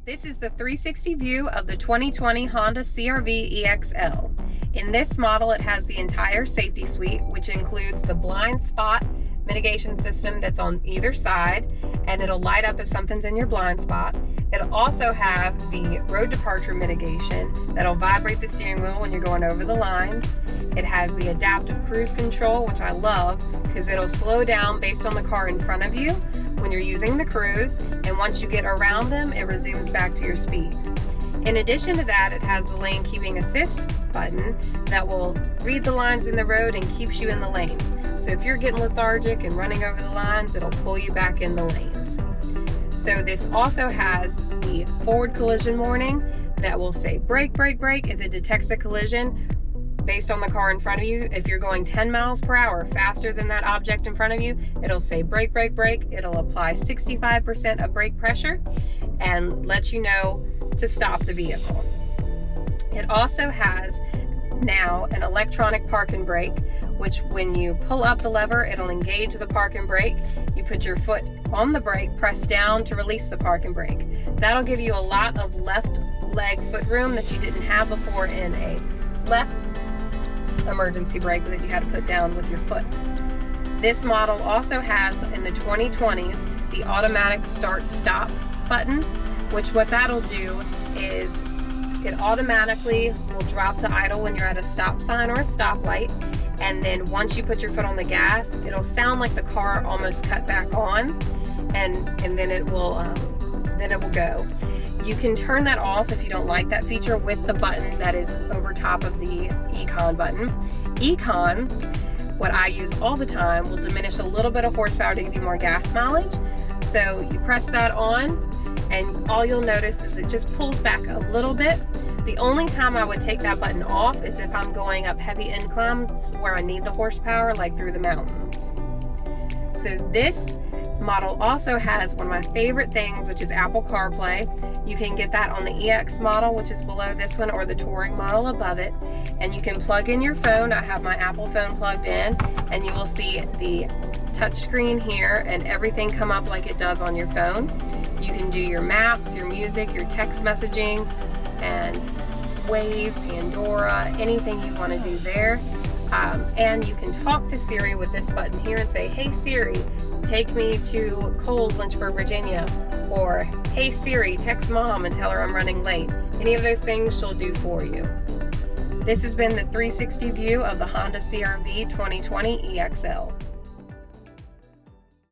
This is the 360 view of the 2020 Honda CRV EXL. In this model, it has the entire safety suite, which includes the blind spot mitigation system that's on either side, and it'll light up if something's in your blind spot. It'll also have the road departure mitigation that'll vibrate the steering wheel when you're going over the lines. It has the adaptive cruise control, which I love because it'll slow down based on the car in front of you when you're using the cruise, and once you get around them, it resumes back to your speed. In addition to that, it has the lane keeping assist button that will read the lines in the road and keeps you in the lanes. So if you're getting lethargic and running over the lines, it'll pull you back in the lanes. So this also has the forward collision warning that will say brake, brake, brake if it detects a collision based on the car in front of you. If you're going 10 miles per hour faster than that object in front of you, it'll say brake, brake, brake. It'll apply 65% of brake pressure and let you know to stop the vehicle. It also has now an electronic park and brake, which when you pull up the lever, it'll engage the park and brake. You put your foot on the brake, press down to release the park and brake. That'll give you a lot of left leg foot room that you didn't have before in a left emergency brake that you had to put down with your foot. This model also has, in the 2020s, the automatic start-stop button, which what that'll do is it automatically will drop to idle when you're at a stop sign or a stoplight, and then once you put your foot on the gas, it'll sound like the car almost cut back on, and then it will go. You can turn that off if you don't like that feature with the button that is over top of the Econ button. Econ, what I use all the time, will diminish a little bit of horsepower to give you more gas mileage. So you press that on, and all you'll notice is it just pulls back a little bit. The only time I would take that button off is if I'm going up heavy inclines where I need the horsepower, like through the mountains. So this model also has one of my favorite things, which is Apple CarPlay. You can get that on the EX model, which is below this one, or the Touring model above it, and you can plug in your phone. I have my Apple phone plugged in, and you will see the touch screen here and everything come up like it does on your phone. You can do your maps, your music, your text messaging, and Waze, Pandora, anything you want to do there. And you can talk to Siri with this button here and say, "Hey Siri, take me to Coles, Lynchburg, Virginia," or "Hey Siri, text mom and tell her I'm running late." Any of those things she'll do for you. This has been the 360 view of the Honda CRV 2020 EXL.